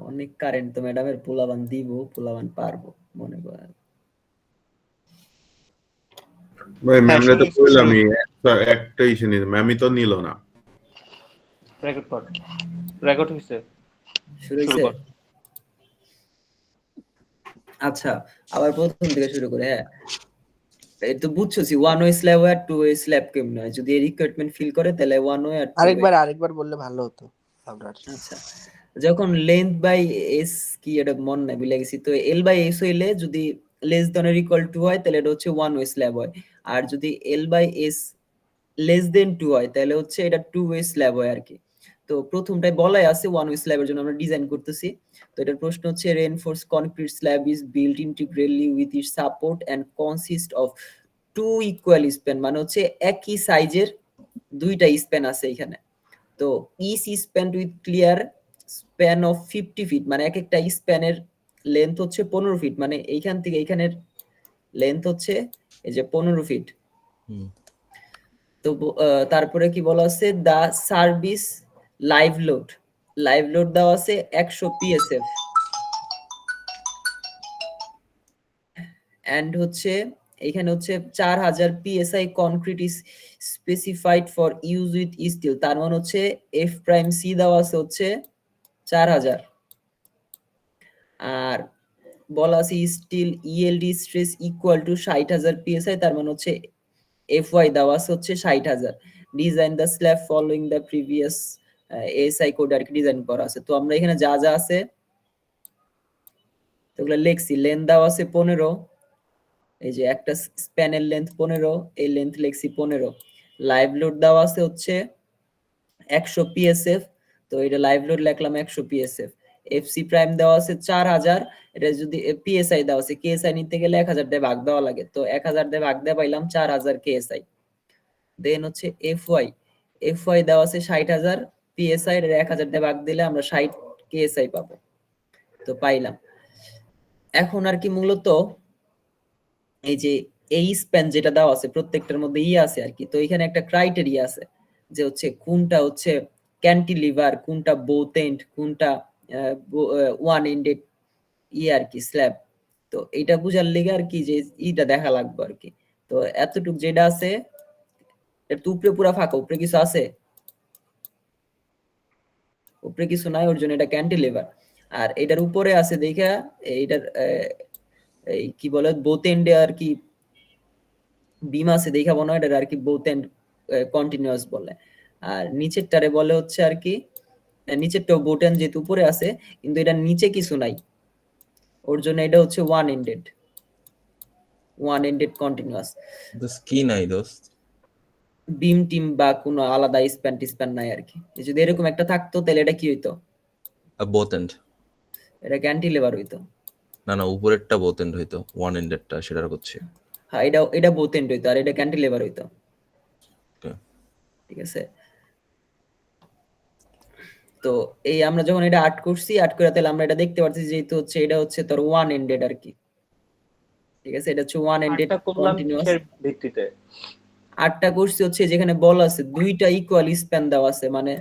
অনেক কারেন্ট তো ম্যাডামের পোলাবান দিব, পোলাবান পারবো মনে করেন। ভাই ম্যামরে তো কইলামই একটাই শুনি, ম্যামই তো নিল না। রেকর্ড কর, রেকর্ড হইছে, শুরু হইছে। আচ্ছা আবার প্রথম থেকে শুরু করে। হ্যাঁ এই তো বুঝছছি, ওয়ান ওয়ে স্ল্যাব আর টু ওয়ে স্ল্যাব কেমন হয়, যদি রিকোয়ারমেন্ট ফিল করে তাহলে ওয়ান ওয়ে আর আরেকবার বললে ভালো হতো আপনার। আচ্ছা যখন লেন্থ বাই এস কি এটা মন নাই ভুলে গেছি, তো এল বাই এস হইলে যদি less than or equal to হয় তাহলে এটা হচ্ছে ওয়ান ওয়ে স্ল্যাব হয়, আর যদি L by S less than two হয় তাহলে হচ্ছে এটা টু ওয়ে স্ল্যাব হয় আর কি। তো প্রথমটাই বলাই আছে ওয়ান ওয়ে স্ল্যাবের জন্য আমরা ডিজাইন করতেছি। তো এটার প্রশ্ন হচ্ছে reinforce concrete slab is built integrally with it support and consist of two equal span, মানে হচ্ছে একই সাইজের দুইটা স্প্যান আছে এখানে। তো each span with clear span of 50 feet, মানে এক একটা স্প্যানের লেন্থ হচ্ছে 15 ফিট, মানে এইখান থেকে এইখানের লেন্থ হচ্ছে এই যে 15 ফিট। তো তারপরে কি বলা আছে, দা সার্ভিস লাইভ লোড দেওয়া আছে 100 পিএসএফ এন্ড হচ্ছে এখানে হচ্ছে 4000 PSI concrete is specified for use with steel, তার মানে হচ্ছে এফ প্রাইম সি দেওয়া আছে হচ্ছে 4000, আর বলা আছে steel yield stress equal to 60000 psi, তার মানে হচ্ছে এফওয়াই দেওয়া আছে হচ্ছে 60000। Design the slab following the previous SI code আর কি ডিজাইন করা আছে। তো আমরা এখানে যা যা আছে ওগুলো লিখছি। লেন্থ দেওয়া আছে 15, এই যে একটা স্প্যানের লেন্থ 15, এই লেন্থ লিখছি 15। লাইভ লোড দেওয়া আছে হচ্ছে 100 পিএসএফ, তো এটা লাইভ লোড লিখলাম 100 পিএসএফ। এফসি প্রাইম দেওয়া আছে 4000, এটা যদি পিএসআই দেওয়া আছে, কেএসআই নিতে গেলে 1000 দিয়ে ভাগ দেওয়া লাগে, তো 1000 দিয়ে ভাগ দিয়ে পাইলাম 4000 কেএসআই। দেন হচ্ছে এফওয়াই দেওয়া আছে 60000 পিএসআই, এর 1000 দিয়ে ভাগ দিলে আমরা 60 কেএসআই পাবো, তো পাইলাম। এখন আর কি মূলত এই যে এই স্প্যান যেটা দেওয়া আছে প্রত্যেকটার মধ্যে আছে আর কি, তো এখানে একটা ক্রাইটেরিয়া আছে যে হচ্ছে কোনটা হচ্ছে ক্যান্টিলিভার, কোনটা বোথ এন্ড, কোনটা ওয়ান এন্ডেড আর কি স্ল্যাব। তো এটা বুঝার লেগে আর কি যে ইটা দেখা লাগবে আর কি। তো এতটুক যেটা আছে এর তো উপরে পুরা ফাঁকা, উপরে কিছু আছে? উপরে কিছু নাই, ওর জন্য এটা ক্যান্টিলিভার। আর এটার উপরে আছে দেখা এইটার এই কি বলে বোথ এন্ডে আর কি বিম আছে দেখা মনে হয় এটা আর কি বোথ এন্ড কন্টিনিউয়াস বলে। আর নিচেরটারে বলে হচ্ছে আর কি নিচেরটাও বোথ এন্ড, যেহেতু উপরে আছে কিন্তু এটা নিচে কিছু নাই, ওর জন্য এটা হচ্ছে ওয়ান এন্ডেড কন্টিনিউয়াস। দোস্ত কি নাই দোস্ত? বিম টিম বা কোনো আলাদা স্প্যান নাই আর কি। যদি এরকম একটা থাকতো তাহলে এটা কি হইতো? Both and. এটা ক্যান্টিলিভার হইতো। না না, উপরেরটা বোথ এন্ড হইতো, ওয়ান এন্ডেডটা সেটার করছে। হ্যাঁ এটা বোথ এন্ড হইতো আর এটা ক্যান্টিলিভার হইতো। ঠিক আছে, তো এই আমরা যখন এটা আর্ট করছি, আর্ট করে তাহলে আমরা এটা দেখতে পাচ্ছি যেহেতু হচ্ছে এটা হচ্ছে তোর ওয়ান এন্ডেড আর কি। ঠিক আছে, এটা হচ্ছে ওয়ান এন্ডেড কন্টিনিউয়াস ভিত্তিতে আটটা করছি হচ্ছে যেখানে বল আছে দুইটা ইকুয়াল স্প্যান দেওয়া আছে, মানে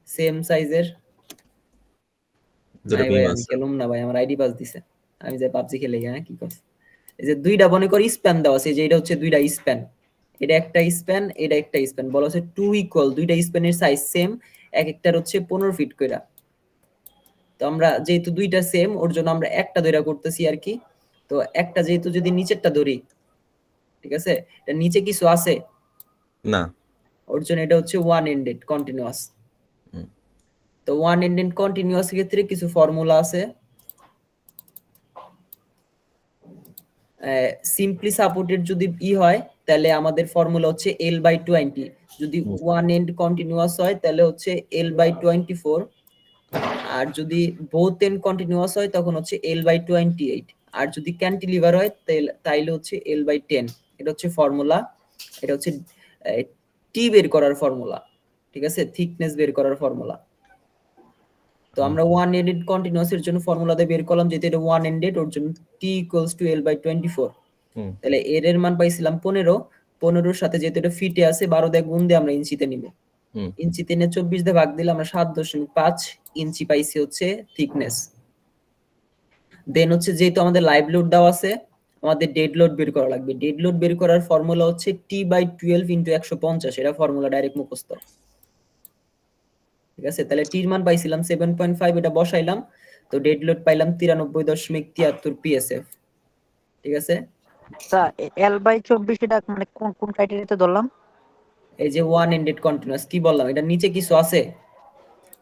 সেম সাইজের। আমি খেলুম না ভাই, আমার আইডি পাস দিছে, আমি যে পাবজি খেলে গিয়ে কি করছি। এই যে দুইটা মনে করি স্প্যান দেওয়া আছে, যে এটা হচ্ছে দুইটা স্প্যান, এটা একটা স্প্যান, এটা একটা স্প্যান, বলা আছে টু ইকুয়াল, দুইটা স্প্যানের সাইজ সেম, এক একটার হচ্ছে 15 ফিট কইরা। তো আমরা যেহেতু দুইটা সেম ওর জন্য আমরা একটা ধরে করতেছি আর কি। তো একটা যেহেতু যদি নিচেরটা ধরি, ঠিক আছে, এটা নিচে কিছু আছে না, ওর জন্য এটা হচ্ছে ওয়ান এন্ডেড কন্টিনিউয়াস। তো ওয়ান এন্ডেড কন্টিনিউয়াস ক্ষেত্রে কিছু ফর্মুলা আছে। সিম্পলি সাপোর্টেড যদি হয় তাহলে আমাদের ফর্মুলা হচ্ছে L/20, যদি ওয়ান এন্ড কন্টিনিউয়াস হয় তাহলে হচ্ছে L/24, আর যদি বোথ এন্ড কন্টিনিউয়াস হয় তখন হচ্ছে L/28, আর যদি ক্যান্টিলিভার হয় তাইলে হচ্ছে L/10। এটা হচ্ছে ফর্মুলা, এটা হচ্ছে টি বের করার ফর্মুলা, ঠিক আছে, থিকনেস বের করার ফর্মুলা। তো আমরা ওয়ান এন্ডেড কন্টিনিউয়াস এর জন্য ফর্মুলা দিয়ে বের করলাম, যেহেতু এটা ওয়ান এন্ডেড ওর জন্য t = L/24। তাহলে এর মান পাইছিলাম 15, 15 সাথে যেহেতু এটা ফিটে আছে 12 দিয়ে গুণ দিয়ে আমরা ইঞ্চিতে নিব। ইঞ্চিতে নিয়ে 24 দিয়ে ভাগ দিলে আমরা 7.5 ইঞ্চি পাইছি হচ্ছে থিকনেস। দেন হচ্ছে যেহেতু আমাদের লাইভ লোড দেওয়া আছে, আমাদের ডেড লোড বের করা লাগবে। ডেড লোড বের করার ফর্মুলা হচ্ছে T/12 × 150, এটা ফর্মুলা ডাইরেক্ট মুখস্থ। ঠিক আছে, তাহলে টির মান পাইছিলাম 7.5, এটা বসাইলাম, তো ডেড লোড পাইলাম 93.73 PSF। ঠিক আছে, আচ্ছা L/24 এটা মানে কোন কোন ক্রাইটেরিয়াতে ধরলাম? এই যে ওয়ান এন্ডেড কন্টিনিউয়াস, কি বললাম, এটা নিচে কিছু আছে?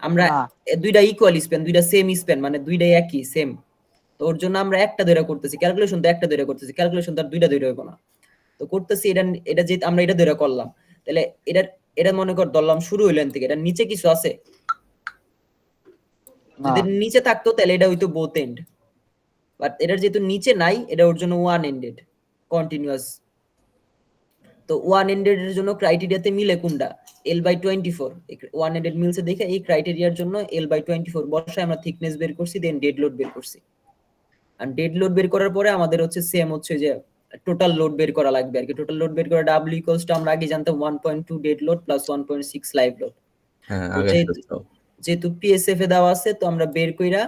আমরা না। দুইটা ইকুয়াল স্প্যান, দুইটা সেম স্প্যান, মানে দুইটাই একই সেম, তো ওর জন্য আমরা একটা ধরে করতেছি ক্যালকুলেশন, তো একটা ধরে করতেছি ক্যালকুলেশন, তার দুইটা ধরে হইব না, তো করতেছি এটা। এটা যে আমরা এটা ধরে করলাম, তাহলে এটা মনে কর ধরলাম শুরু হইলেন থেকে, এটা নিচে কিছু আছে? যদি নিচে থাকতো তাহলে এটা হইতো বোথ এন্ড, বাট এটার যেহেতু নিচে নাই, এটা ওর জন্য ওয়ান এন্ডেড কন্টিনিউয়াস। তো ওয়ান এন্ডেড এর জন্য ক্রাইটেরিয়াতে মিলে কোনটা? L/24, ওয়ান এন্ডেড মিলছে দেখে এই ক্রাইটেরিয়ার জন্য L/24 বসায় আমরা থিকনেস বের করছি, দেন ডেড লোড বের করছি। আর ডেড লোড বের করার পরে আমাদের হচ্ছে সেম হচ্ছে যে টোটাল লোড বের করা লাগবে আর কি। টোটাল লোড বের করা W = আমরা আগে জানতাম 1.2 dead load plus 1.6 live load. হ্যাঁ, যেহেতু PSF এ দেওয়া আছে, তো আমরা বের কইরা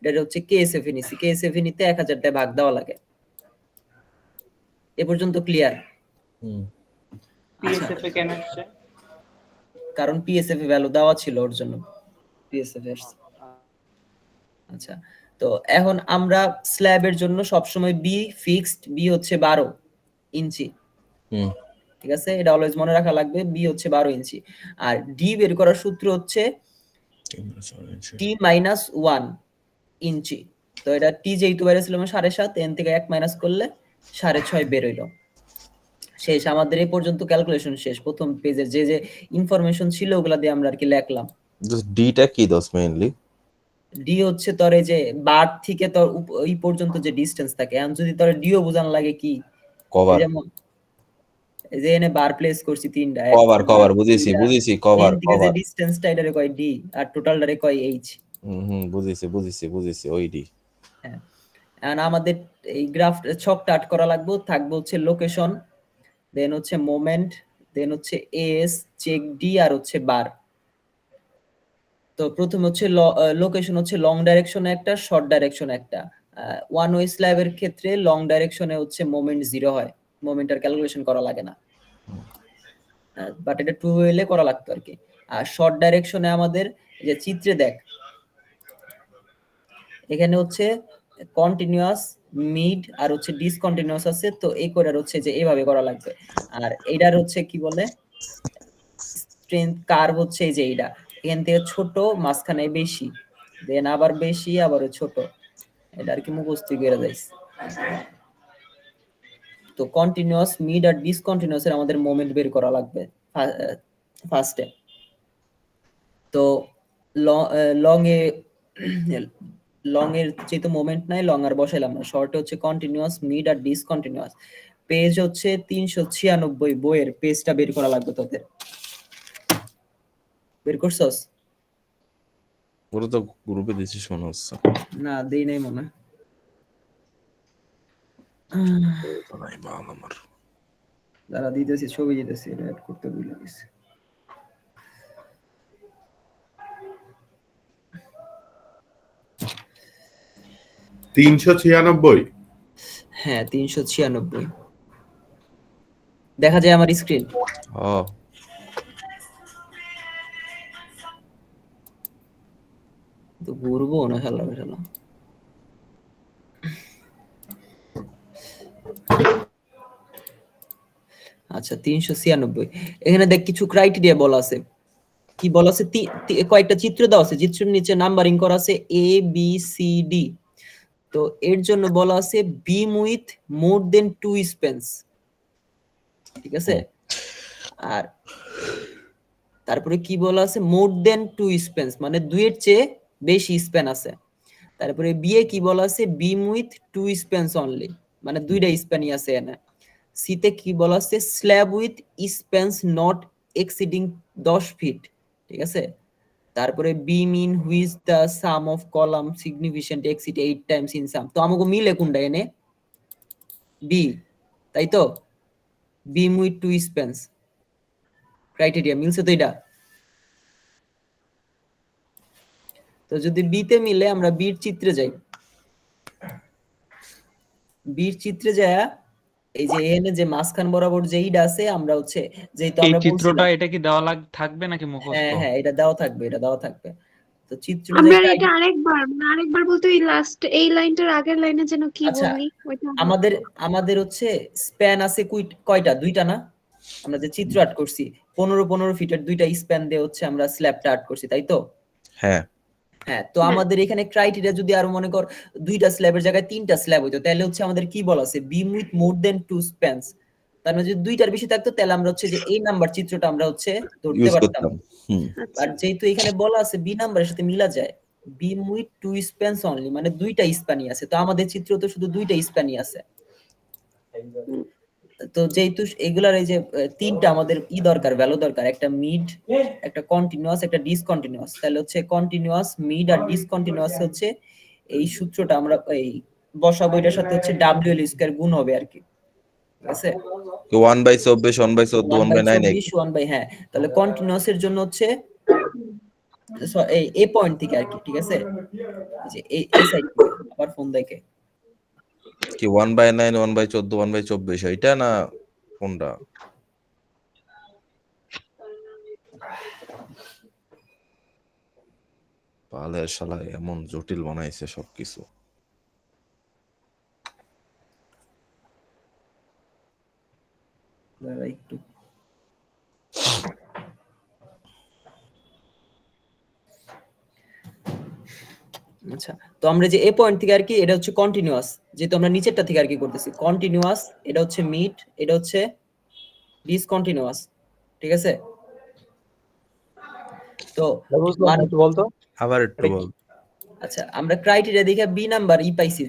এটা হচ্ছে KSF এ নিছি। KSF এ নিতে 1000 টাকা ভাগ দেওয়া লাগে। এ পর্যন্ত ক্লিয়ার? PSF এ কেন আসছে? কারণ PSF এ ভ্যালু দেওয়া ছিল, ওর জন্য PSF এর। আচ্ছা, তো এখন আমরা স্ল্যাবের জন্য সবসময় B ফিক্সড, B হচ্ছে 12 ইঞ্চি। ঠিক আছে, এটা অলওয়েজ মনে রাখা লাগবে, B হচ্ছে 12 ইঞ্চি। আর D বের করার সূত্র হচ্ছে T-1 ইঞ্চি। তো এটা T যেহেতু বেরিয়েছিল 7.5, এন থেকে 1 মাইনাস করলে 6.5 বের হইলো। শেষ, আমাদের এই পর্যন্ত ক্যালকুলেশন শেষ। প্রথম পেজের যে যে ইনফরমেশন ছিল ওগুলা দিয়ে আমরা আর কি লিখলাম। ডিটা কি দোস মেইনলি? ডি হচ্ছে তোর এই যে বার থেকে তোর এই পর্যন্ত যে ডিসটেন্স থাকে, এখন যদি তোর ডিও বোঝান লাগে কি, কভার, যেমন এই যে এনে বার প্লেস করছি তিনটা, কভার বুঝিছি কভার, এন থেকে যে ডিসটেন্সটা এটারে কয় ডি, আর টোটালটারে কয় এইচ। বুঝিছি ওই ডি। হ্যাঁ, এখন আমাদের এই গ্রাফ ছকটা আট করা লাগবে। থাকবে হচ্ছে লোকেশন, দেন হচ্ছে মোমেন্ট, দেন হচ্ছে এস, চেক ডি, আর হচ্ছে বার। তো প্রথমে হচ্ছে লোকেশন হচ্ছে লং ডাইরেকশনে একটা, শর্ট ডাইরেকশনে একটা। ওয়ান ওয়ে স্ল্যাবের ক্ষেত্রে লং ডাইরেকশনে হচ্ছে মোমেন্ট 0 হয়, মোমেন্টের ক্যালকুলেশন করা লাগে না, বাট এটা টু ওয়েলে করা লাগতো আর কি। আর শর্ট ডাইরেকশনে আমাদের যে চিত্রে দেখ, এখানে হচ্ছে কন্টিনিউয়াস, মিড আর হচ্ছে ডিসকন্টিনিউয়াস আছে, তো এই কোডার হচ্ছে যে এইভাবে করা লাগবে। আর এইটার হচ্ছে কি বলে স্ট্রেংথ কার্ভ হচ্ছে এই যে এইটা, এখান থেকে ছোট, মাঝখানে বেশি, দেন আবার বেশি, আবার ছোট, এটা আর কি মুখস্থ করে যাইছে। তো কন্টিনিউয়াস, মিড আর ডিসকন্টিনিউয়াস এর আমাদের মোমেন্ট বের করা লাগবে ফার্স্টে। তো লং এর যেহেতু মোমেন্ট নাই, লং আর বসাইলাম না, শর্টে হচ্ছে কন্টিনিউয়াস, মিড আর ডিসকন্টিনিউয়াস। পেজ হচ্ছে 396 বইয়ের পেজটা বের করা লাগবে তোদের। বের করছস? পুরো তো গ্রুপে দিছিস মনে হচ্ছে। না, দেই নাই মনে হয়। দাঁড়া দিতেছি, ছবি দিতেছি, এটা অ্যাড করতে ভুলে গেছি। হ্যাঁ, 396 দেখা যায় আমার স্ক্রিন? তো ঘুরবো না খেলা খেলা। আচ্ছা, 396। এখানে দেখ কিছু ক্রাইটেরিয়া বলা আছে। কি বলা আছে? কয়েকটা চিত্র দেওয়া আছে, চিত্রের নিচে নাম্বারিং করা আছে A B C D। তো এর জন্য বলা আছে বিম উইথ মোর দেন 2 স্প্যানস। ঠিক আছে, আর তারপরে কি বলা আছে? মোর দেন 2 স্প্যানস, মানে 2 এর চেয়ে বেশি স্প্যান আছে। তারপরে বি এ কি বলা আছে? বিম উইথ 2 স্প্যানস অনলি, মানে দুইটা স্প্যানই আছে এনে। সি তে কি বলা আছে? Slab with spans not exceeding 10 feet. ঠিক আছে, তারপরে beam in which the sum of column significant exceed 8 times in sum. তো আমাকে মিলে কোনটা এনে? বি, তাই তো? বিম উইথ 2 স্প্যানস ক্রাইটেরিয়া মিলছে তো এটা। তো যদি বি তে মিলে আমরা বির চিত্রে যাই। বির চিত্রে যায় এই যে এখানে যে মাঝখান বরাবর যে ইটা আছে আমরা হচ্ছে যেহেতু এই আমরা চিত্রটা বলছিলাম এটা কি দেওয়া থাকবে নাকি মুখস্থ? হ্যাঁ এটা দেওয়া থাকবে তো চিত্র আমরা অনুযায়ী এটা আরেকবার বলতে ওই লাস্ট এই লাইনটার আগের লাইনে যেন কি আচ্ছা বললি ওইটা আমাদের হচ্ছে স্প্যান আছে কয়টা দুইটা না আমরা যে চিত্র আর্ট করছি 15 ফিটের দুইটা স্প্যান দিয়ে হচ্ছে আমরা স্ল্যাবটা আর্ট করছি তাই তো হ্যাঁ তো আমাদের এখানে ক্রাইটেরিয়া যদি আরো মনে কর দুইটা স্ল্যাবের জায়গায় তিনটা স্ল্যাব হইতো তাহলে হচ্ছে আমাদের কি বলা আছে বিম উইথ মোর দেন 2 স্প্যানস তার মানে যদি দুইটার বেশি থাকতো তাহলে আমরা হচ্ছে যে এই নাম্বার চিত্রটা আমরা হচ্ছে ধরতে ইউজ পারতাম করতাম। আর যেহেতু এখানে বলা আছে বি নাম্বারের সাথে মিলা যায় বিম উইথ 2 স্প্যানস অনলি মানে দুইটা স্প্যানই আছে তো আমাদের চিত্র তো শুধু দুইটা স্প্যানই আছে তো যেহেতু এগুলার এই যে তিনটা আমাদের দরকার ভ্যালু দরকার একটা মিড একটা কন্টিনিউয়াস একটা ডিসকন্টিনিউয়াস তাহলে হচ্ছে কন্টিনিউয়াস মিড আর ডিসকন্টিনিউয়াস হচ্ছে এই সূত্রটা আমরা এই বসাবো এটার সাথে হচ্ছে ডব্লিউএল স্কয়ার গুণ হবে আর কি ঠিক আছে 1/24 1/14 1/9 1/24 হ্যাঁ তাহলে কন্টিনিউয়াস এর জন্য হচ্ছে এই পয়েন্ট থেকে আর কি ঠিক আছে এই সাইড আবার ফোন দেখে কি 1/9 1/14 1/24 এটা না কোনটা? পালে শালা এমন জটিল বানাইছে সবকিছু। একটু আচ্ছা তো আমরা যে এ পয়েন্ট থেকে আর কি এটা হচ্ছে কন্টিনিউয়াস যেহেতু আমরা নিচেরটা থেকে আর কি করতেছি কন্টিনিউয়াস এটা হচ্ছে মিড এটা হচ্ছে ডিসকন্টিনিউয়াস ঠিক আছে তো বলতো আবার একটু বল। আচ্ছা আমরা ক্রাইটেরিয়া দেখে বি নাম্বার পাইছি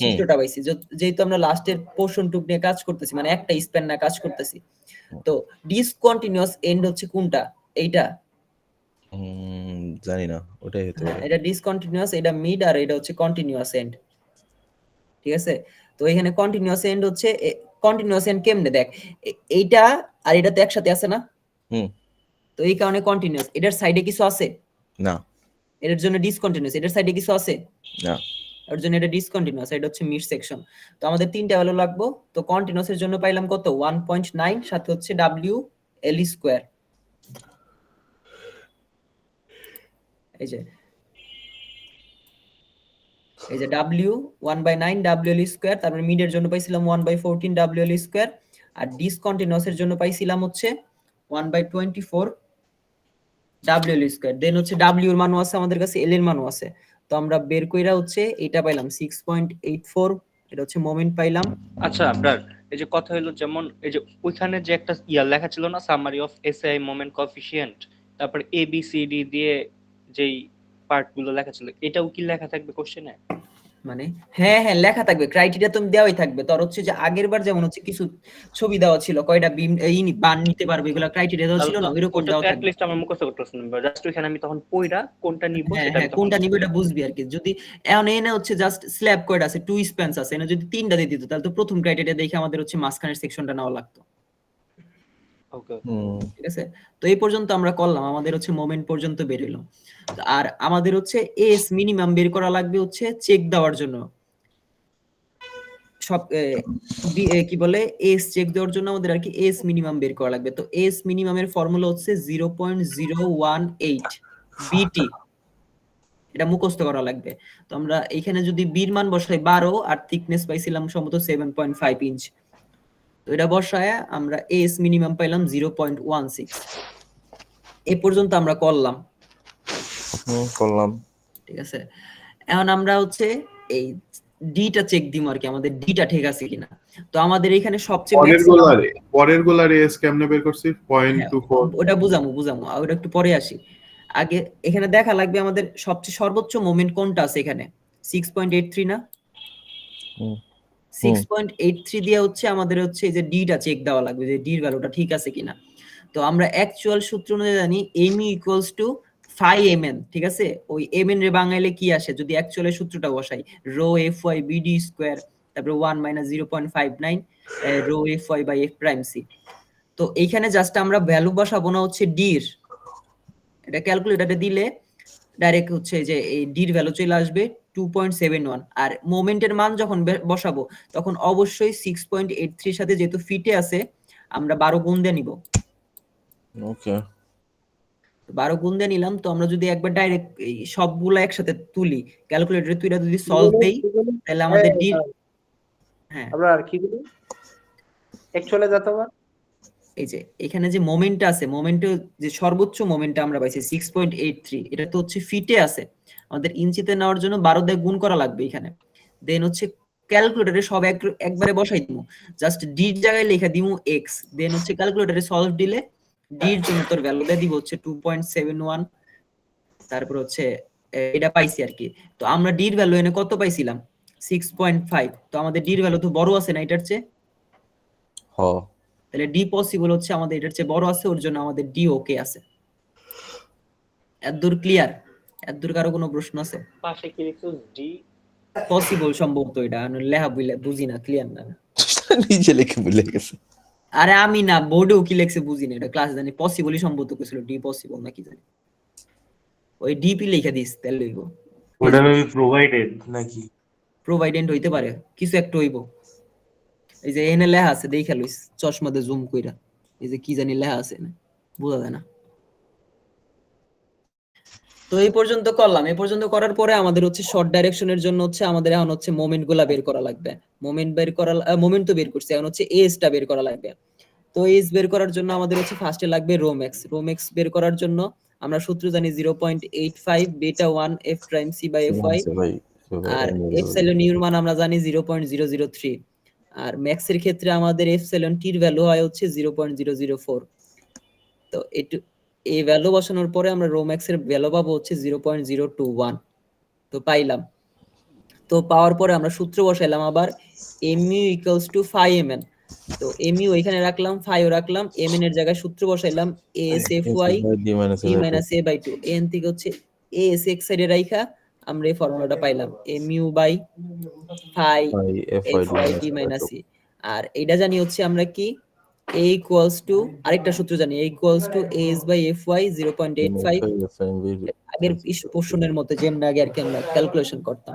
চিত্রটা পাইছি যেহেতু আমরা লাস্টের পোরশন টুক নিয়ে কাজ করতেছি মানে একটা স্প্যান না কাজ করতেছি তো ডিসকন্টিনিউয়াস এন্ড হচ্ছে কোনটা এইটা জানি না ওটাই হতে পারে এটা ডিসকন্টিনিউয়াস এটা মিড আর এটা হচ্ছে কন্টিনিউয়াস এন্ড ঠিক আছে তো এখানে কন্টিনিউয়াস এন্ড হচ্ছে কন্টিনিউয়াস এন্ড কেমনে দেখ এইটা আর এটা তো একসাথে আছে না তো এই কারণে কন্টিনিউয়াস এটার সাইডে কিছু আছে না এটার জন্য ডিসকন্টিনিউয়াস এটার সাইডে কিছু আছে না এর জন্য এটা ডিসকন্টিনিউয়াস এটা হচ্ছে মিড সেকশন তো আমাদের তিনটা ভ্যালু লাগবে তো কন্টিনিউয়াস এর জন্য পাইলাম কত 1.9 সাথে হচ্ছে w l স্কয়ার এই যে w 1/9 w l স্কয়ার তারপর মিডের জন্য পাইছিলাম 1/14 w l স্কয়ার আর ডিসকন্টিনিউয়াস এর জন্য পাইছিলাম হচ্ছে 1/24 w l স্কয়ার দেন হচ্ছে w এর মানও আছে আমাদের কাছে l এর মানও আছে তো আমরা বের কইরা হচ্ছে এটা পাইলাম 6.84 এটা হচ্ছে মোমেন্ট পাইলাম আচ্ছা আপনার এই যে কথা হলো যেমন এই যে ওইখানে যে একটা লেখা ছিল না summary of SI moment coefficient তারপর এ বি সি ডি দিয়ে যেই পার্টগুলো লেখা ছিল এটাও কি লেখা থাকবে কোশ্চেনে মানে হ্যাঁ লেখা থাকবে ক্রাইটেরিয়া তুমি দেওয়াই থাকবে তোর হচ্ছে যে আগের বার যেমন হচ্ছে কিছু ছবি দেওয়া ছিল কয়টা বিম বান নিতে পারবে এগুলা ক্রাইটেরিয়া দেওয়া ছিল না ওইরকম দেওয়া থাকবে অ্যাট লিস্ট আমরা মুখস্থ করতেছি না জাস্ট ওখানে আমি তখন পয়রা কোনটা নিব সেটা কোনটা নিব এটা বুঝবি আর কি যদি এনে হচ্ছে জাস্ট স্ল্যাব কয়টা আছে 2 স্প্যানস আছে এনে যদি তিনটা দিয়ে দিত তাহলে তো প্রথম ক্রাইটেরিয়া দেখে আমাদের হচ্ছে মাঝখানের সেকশনটা নেওয়া লাগতো ওকে ঠিক আছে তো এই পর্যন্ত আমরা করলাম আমাদের হচ্ছে মোমেন্ট পর্যন্ত বের হলো আর আমাদের হচ্ছে এস মিনিমাম বের করা লাগবে হচ্ছে চেক দেওয়ার জন্য সব কি বলে এস চেক দেওয়ার জন্য আমাদের আর কি এস মিনিমাম বের করা লাগবে তো এস মিনিমাম এর ফর্মুলা হচ্ছে 0.018 বিটি এটা মুখস্থ করা লাগবে তো আমরা এখানে যদি বির মান বসাই 12 আর থিকনেস পাইছিলাম সম্ভবত 7.5 ইঞ্চ তো এটা বসায় আমরা এস মিনিমাম পাইলাম 0.16 এই পর্যন্ত আমরা করলাম ঠিক আছে এখন আমরা হচ্ছে এই ডিটা চেক দিমু আর কি আমাদের ডিটা ঠিক আছে কিনা তো আমাদের এখানে সবচেয়ে পরের গোলারে এস কেমনে বের করছি 0.24 ওটা বুঝামু ওটা একটু পরে আসি আগে এখানে দেখা লাগবে আমাদের সবচেয়ে সর্বোচ্চ মোমেন্ট কোনটা আছে এখানে 6.83 না 6.83 দিয়ে হচ্ছে আমাদের হচ্ছে এই যে ডিটা চেক দেওয়া লাগবে যে ডির ভ্যালুটা ঠিক আছে কিনা তো আমরা অ্যাকচুয়াল সূত্র অনুযায়ী জানি me = 5mn ঠিক আছে ওই mn রে বাঙাইলে কি আসে যদি অ্যাকচুয়ালের সূত্রটা বসাই রো fy bd স্কয়ার তারপর 1 - 0.59 rho fy by f prime c তো এইখানে জাস্ট আমরা ভ্যালু বসাবো না হচ্ছে d এর এটা ক্যালকুলেটরে দিলে ডাইরেক্ট হচ্ছে যে এই ডির ভ্যালু চলে আসবে 2.71, আর মোমেন্টের মান যখন বসাবো তখন অবশ্যই 6.83 এর সাথে যেহেতু ফিটে আছে আমরা 12 গুণ দিয়ে নিব। ওকে 12 গুণ দিয়ে নিলাম। তো আমরা যদি একবার ডাইরেক্ট এই সবগুলো একসাথে তুলি ক্যালকুলেটরে তুইরা যদি সলভ দেই তাহলে আমাদের ডি হ্যাঁ আমরা আর কি বলি অ্যাকচুয়ালি যত বার এই যে এখানে যে মোমেন্টটা আছে, মোমেন্টে যে সর্বোচ্চ মোমেন্টটা আমরা পাইছি 6.83, এটা তো হচ্ছে ফিটে আছে, আমাদের ইঞ্চিতে নেওয়ার জন্য 12 দিয়ে গুণ করা লাগবে এখানে। দেন হচ্ছে ক্যালকুলেটরে সব একবারে বসাই দিমু, জাস্ট ডি এর জায়গায় লেখা দিমু x, দেন হচ্ছে ক্যালকুলেটরে সলভ দিলে ডি এর জন্য তোর ভ্যালু দিয়ে দিব হচ্ছে 2.71, তারপর হচ্ছে এটা পাইছি আর কি। তো আমরা ডি এর ভ্যালু এনে কত পাইছিলাম 6.5, তো আমাদের ডি এর ভ্যালু তো বড় আছে না এটার চেয়ে, হ তাহলে ডি পসিবল হচ্ছে আমাদের এটার চেয়ে বড় আছে, ওর জন্য আমাদের ডি ওকে আছে। এতদূর ক্লিয়ার? এতদূর কারো কোনো প্রশ্ন আছে? পাশে কি লিখছস ডি পসিবল সম্ভবত এটা আমি লেখা বুঝি না, ক্লিয়ার না। নিজে লিখে ভুলে গেছে। আরে আমি না বোর্ডেও কি লেখছে বুঝি না, এটা ক্লাস জানি পসিবলই সম্ভবত কইছিল, ডি পসিবল নাকি জানি, ওই ডিপি লিখে দিস তাহলে হইব। ওটা মেবি প্রোভাইডেড নাকি প্রোভাইডেন্ট হইতে পারে, কিছু একটা হইব। এই যে এখানে লেখা আছে দেখা লইস চশমা দিয়ে জুম কইরা, এই যে কি জানি লেখা আছে না বোঝা যায় না। তো এই পর্যন্ত করলাম। এই পর্যন্ত করার পরে আমাদের হচ্ছে শর্ট ডাইরেকশনের জন্য হচ্ছে আমাদের এখন হচ্ছে মোমেন্ট গুলা বের করা লাগবে। মোমেন্ট তো বের করছি, এখন হচ্ছে এজটা বের করা লাগবে। তো এজ বের করার জন্য আমাদের হচ্ছে ফার্স্টে লাগবে রোম্যাক্স। রোম্যাক্স বের করার জন্য আমরা সূত্র জানি 0.85 beta 1 f prime c by fy, আর এপসাইলন ইউর মান আমরা জানি 0.003, আর ম্যাক্স এর ক্ষেত্রে আমাদের এপসাইলন টি এর ভ্যালু হয় হচ্ছে 0.004। তো এই ভ্যালু বসানোর পরে আমরা রো ম্যাক্স এর ভ্যালু পাবো হচ্ছে 0.021। তো পাইলাম। তো পাওয়ার পরে আমরা সূত্র বসাইলাম আবার mu equals to phi mn। তো mu এখানে রাখলাম, phi ও রাখলাম, mn এর জায়গায় সূত্র বসাইলাম asfy d minus a by 2। n থেকে হচ্ছে as x সাইডে রাখা আমরা এই ফর্মুলাটা পাইলাম mu by phi fy d minus a। আর এটা জানি হচ্ছে আমরা কি a equals to আরেকটা সূত্র জানি a equals to as by fy 0.85, আগের পোর্শনের মতো যেমন আগে আর কি আমরা ক্যালকুলেশন করতাম।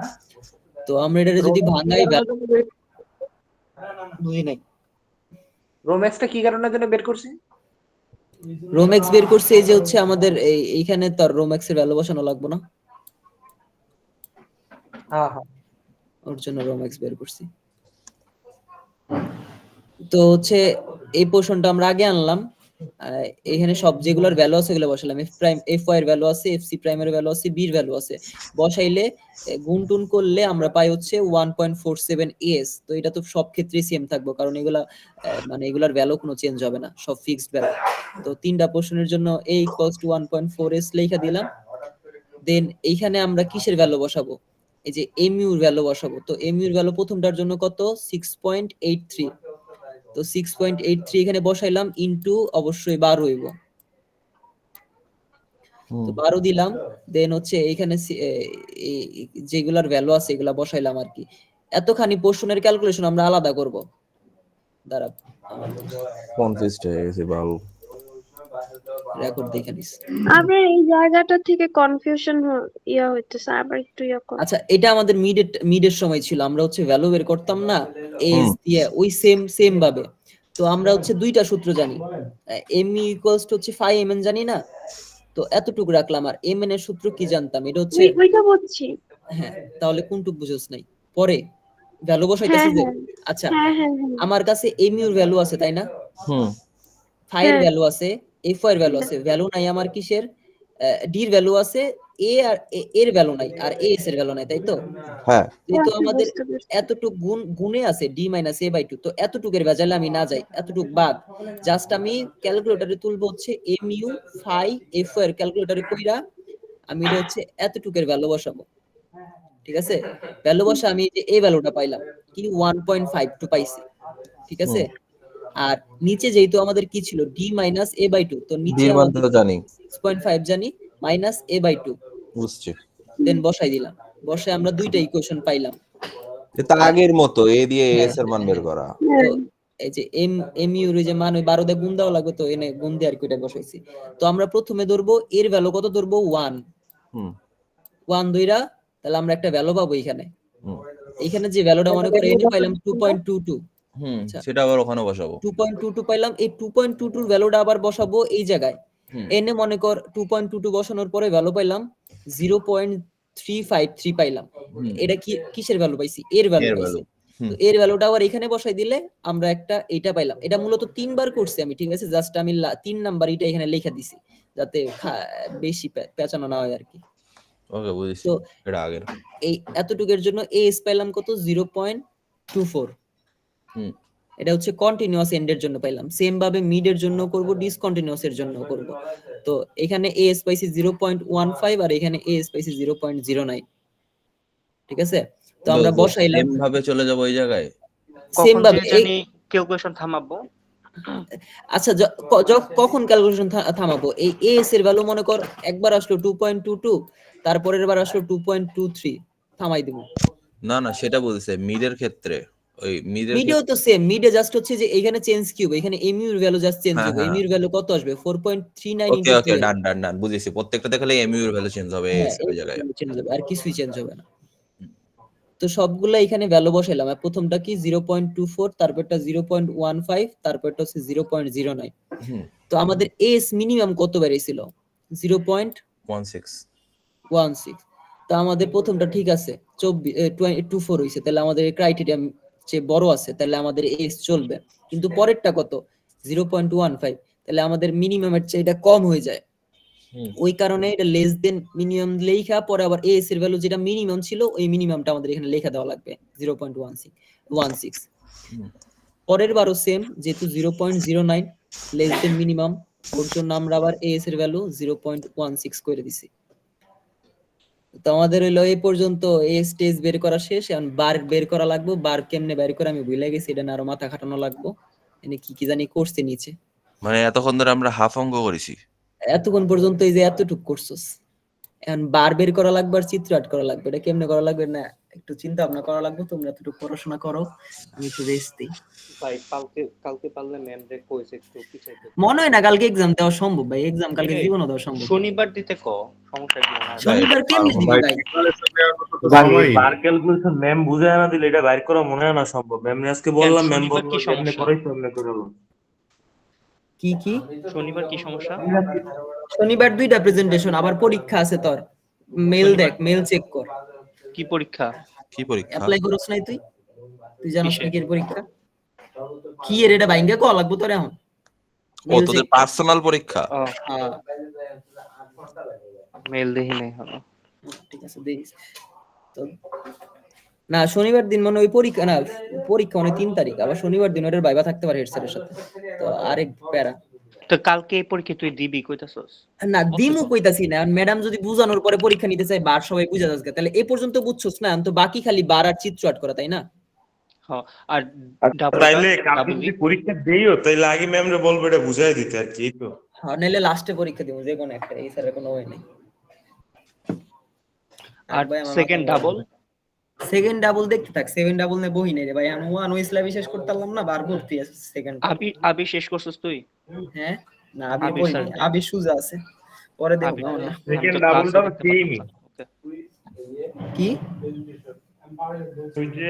তো আমরা এটা যদি ভাঙাই বুঝি নাই রোম্যাক্সটা কি কারণের জন্য বের করছি? রোম্যাক্স বের করছে এই যে হচ্ছে আমাদের এইখানে তার রোম্যাক্স এর ভ্যালু বসানো লাগবে না, হ্যাঁ হ্যাঁ ওর জন্য রোম্যাক্স বের করছি। তো হচ্ছে এই পোর্শনটা আমরা আগে আনলাম, এখানে সব যেগুলোর ভ্যালু আছে এগুলো বসালাম, f প্রাইম fy এর ভ্যালু আছে, fc প্রাইম এর ভ্যালু আছে, b এর ভ্যালু আছে, বসাইলে গুণ টুন করলে আমরা পাই হচ্ছে 1.47 as। তো এটা তো সব ক্ষেত্রেই সেম থাকবে কারণ এগুলা মানে এগুলার ভ্যালু কোনো চেঞ্জ হবে না, সব ফিক্সড ভ্যালু। তো তিনটা পোর্শনের জন্য a equals to 1.4 as লেখা দিলাম। দেন এইখানে আমরা কিসের ভ্যালু বসাবো, এই যে mu এর ভ্যালু বসাবো। তো mu এর ভ্যালু প্রথমটার জন্য কত 6.83, তো 6.83 এখানে বসাইলাম ইনটু অবশ্যই 12 হইব, তো 12 দিলাম। দেন হচ্ছে এখানে যেগুলার ভ্যালু আছে এগুলা বসাইলাম আর কি। এতখানি পোর্শনের ক্যালকুলেশন আমরা আলাদা করব, দাঁড়া কনফিউজড হয়ে গেছি বাবু, রেকর্ড দেখে নিস। আবার এই জায়গাটা থেকে কনফিউশন হইতেছে, আবার একটু কর। আচ্ছা এটা আমাদের মিডের সময় ছিল, আমরা হচ্ছে ভ্যালু বের করতাম না এজ দিয়ে ওই সেম ভাবে। তো আমরা হচ্ছে দুইটা সূত্র জানি, mu equals to হচ্ছে phi mn জানি না, তো এতটুকু রাখলাম। আর mn এর সূত্র কি জানতাম, এটা হচ্ছে ওইটা বুঝছি। হ্যাঁ তাহলে কোনটুক বুঝছ নাই, পরে ভ্যালু বসাইতেছি যে আচ্ছা আমার কাছে mu এর ভ্যালু আছে তাই না, phi এর ভ্যালু আছে, fy এর ভ্যালু আছে, ভ্যালু নাই আমার কিসের d এর ভ্যালু আছে, a আর এর ভ্যালু নাই, আর as এর ভ্যালু নাই, তাই তো? হ্যাঁ তো আমাদের এতটুক গুণে আছে d - a/2, তো এতটুকের ভেজালে আমি না যাই, এতটুক বাদ জাস্ট আমি ক্যালকুলেটরে তুলবো হচ্ছে mu phi fy এর ক্যালকুলেটরে কইরা আমি এটা হচ্ছে এতটুকের ভ্যালু বসাবো, ঠিক আছে? ভ্যালু বসা আমি যে এই ভ্যালুটা পাইলাম কি 1.52 পাইছি, ঠিক আছে? আর নিচে যেহেতু আমাদের কি ছিল d - a/2, তো নিচে আমাদের জানি 6.5 জানি -a/2 বুঝছি। দেন বসাই দিলাম, বসে আমরা দুইটা ইকুয়েশন পাইলাম। এটা আগের মতো a দিয়ে s এর মান বের করা, এই যে mu এর যে মান ওই 12 দিয়ে গুণ দেওয়া লাগবে, তো এনে গুণ দিয়ে আর কি এটা বসাইছি। তো আমরা প্রথমে ধরবো এর ভ্যালু কত ধরবো 1, 1 ধইরা তাহলে আমরা একটা ভ্যালু পাবো এখানে। হুম। এখানে যে ভ্যালুটা মনে করে এনে পাইলাম 2.22। আচ্ছা। সেটা আবার ওখানে বসাবো। 2.22 পাইলাম, এই 2.22 এর ভ্যালুটা আবার বসাবো এই জায়গায়। হুম। এনে মনে কর 2.22 বসানোর পরে ভ্যালু পাইলাম 0.353 পাইলাম। এটা কি কিসের ভ্যালু পাইছি? এর ভ্যালু পাইছি। তো এর ভ্যালুটা আবার এখানে বসাই দিলে আমরা একটা এটা পাইলাম। এটা মূলত 3 বার করছি আমি, ঠিক আছে? জাস্ট আমি 3 নাম্বার এটা এখানে লেখা দিছি যাতে বেশি পেঁচানো না হয় আর কি। ওকে, বুঝেছি। তো এটা আগের এই এতটুকের জন্য এস পাইলাম কত? 0.24। হুম। এটা হচ্ছে কন্টিনিউয়াস এন্ডের জন্য পাইলাম। সেম ভাবে মিডের জন্য করব, ডিসকন্টিনিউয়াস এর জন্য করব। তো এখানে এস পাইছি 0.15 আর এখানে এস পাইছি 0.09। ঠিক আছে? তো আমরা বসাইলাম, সেম ভাবে চলে যাব ওই জায়গায়। সেম ভাবে জানি ক্যালকুলেশন থামাবো। আচ্ছা, কখন ক্যালকুলেশন থামাবো? এই এস এর ভ্যালু মনে কর একবার আসলো 2.22, তারপরের বার আসলো 2.23, থামাই দেব। না না, সেটা বলছে মিডের ক্ষেত্রে। ওই মিডেও তো সেম, মিডে জাস্ট হচ্ছে যে এখানে চেঞ্জ কিউব, এখানে এমইউ এর ভ্যালু জাস্ট চেঞ্জ হবে। এমইউ এর ভ্যালু কত আসবে? 4.39 ওকে ওকে, ডান ডান ডান, বুঝেছি। প্রত্যেকটা দেখলে এমইউ এর ভ্যালু চেঞ্জ হবে এই জায়গায়, চেঞ্জ হবে, আর কিছুই চেঞ্জ হবে না। তো সবগুলা এখানে ভ্যালু বসাইলাম। প্রথমটা কি 0.24, তারপরটা 0.15, তারপরটা হচ্ছে 0.09। তো আমাদের এস মিনিমাম কত বেরিয়েছিল? 0.16। তো আমাদের প্রথমটা ঠিক আছে, 24 হইছে, তাহলে আমাদের ক্রাইটেরিয়া যে বড় আছে, তাহলে আমাদের এস চলবে। কিন্তু পরেরটা কত? 0.15, তাহলে আমাদের মিনিমামের চেয়ে এটা কম হয়ে যায়। ওই কারণে এটা লেস দেন মিনিমাম লেখা, পরে আবার এস এর ভ্যালু যেটা মিনিমাম ছিল ওই মিনিমামটা আমাদের এখানে লেখা দেওয়া লাগবে 0.16। পরের বারও সেম, যেহেতু 0.09 লেস দেন মিনিমাম, ওর জন্য আমরা আবার এস এর ভ্যালু 0.16 করে দিছি। তো আমাদের হইলো এই পর্যন্ত এ স্টেজ বের করা শেষ। এখন বার বের করা লাগবে। বার কেমনে বের করে আমি ভুলে গেছি, এটা না আরো মাথা খাটানো লাগবে। এনে কি কি জানি করছে নিচে, মানে এতক্ষণ ধরে আমরা হাফ অঙ্ক করেছি। এতক্ষণ পর্যন্ত এই যে এতটুক করছস, এখন বার বের করা লাগবে আর চিত্র আট করা লাগবে। এটা কেমনে করা লাগবে না একটু চিন্তা ভাবনা করা লাগবে। তোমরা এতটুকু পড়াশোনা করো, আমি একটু রেস্ট দিই। ভাই কালকে পারলে ম্যাম রে কইছে একটু পিছাইতে। মনে হয় না কালকে এক্সাম দেওয়া সম্ভব ভাই। এক্সাম কালকে জীবনও দেওয়া সম্ভব। শনিবার দিতে ক, সমস্যা কি না? শনিবার কেমনে দিবি ভাই? বার ক্যালকুলেশন ম্যাম বুঝায় না দিলে এটা বাইর করা মনে হয় না সম্ভব। ম্যাম আজকে বললাম, ম্যাম বলল কেমনে করাইছো এমনি করালো। কি কি শনিবার কি সমস্যা? শনিবার 2টা প্রেজেন্টেশন, আবার পরীক্ষা আছে তোর। মেল দেখ, মেল চেক কর। কি পরীক্ষা? কি পরীক্ষা? অ্যাপ্লাই করছ নাই তুই? তুই জানিস না কি পরীক্ষা? কি এর এটা বাইঙ্গা কল লাগবে তোর এখন? ও তোদের পার্সোনাল পরীক্ষা? হ্যাঁ, মেল দেই নাই হলো। ঠিক আছে দেখিস। তো না, শনিবার দিন মানে ওই পরীক্ষা না, পরীক্ষা মানে 3 তারিখ, আবার শনিবার দিন ওদের ভাইবা থাকতে পারে হেড স্যারের সাথে। তো আরেক প্যারা। তো কালকে এই পরীক্ষা তুই দিবি কইতাছস? না দিমু কইতাছি না, ম্যাডাম যদি বুঝানোর পরে পরীক্ষা নিতে চায়, বার সবাই বুঝা যাচ্ছে। তাহলে এই পর্যন্ত বুঝছস না, তো বাকি খালি বার আর চিত্র আট করা, তাই না? হ্যাঁ, আর তাইলে কালকে যদি পরীক্ষা দেইও তাইলে আগে ম্যাম রে বলবো এটা বুঝাই দিতে আর কি। তো হ্যাঁ, নাইলে লাস্টে পরীক্ষা দিব যে কোনো একটা, এই স্যারের কোনো ওয়ে নেই। আর সেকেন্ড ডাবল দেখতে থাক। 7 ডাবল নে বহি নেই রে ভাই। আমি ওয়ান ওইসলা বিশেষ করতে পারলাম না, বার ভর্তি আছে সেকেন্ড। আবি শেষ করছস তুই? হ্যাঁ, না আবি বহি নেই, আবি সুজা আছে, পরে দেব না। সেকেন্ড ডাবলটা সেমই কি? ওই যে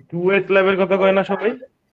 2s ল্যাবের কথা কয় না সবাই?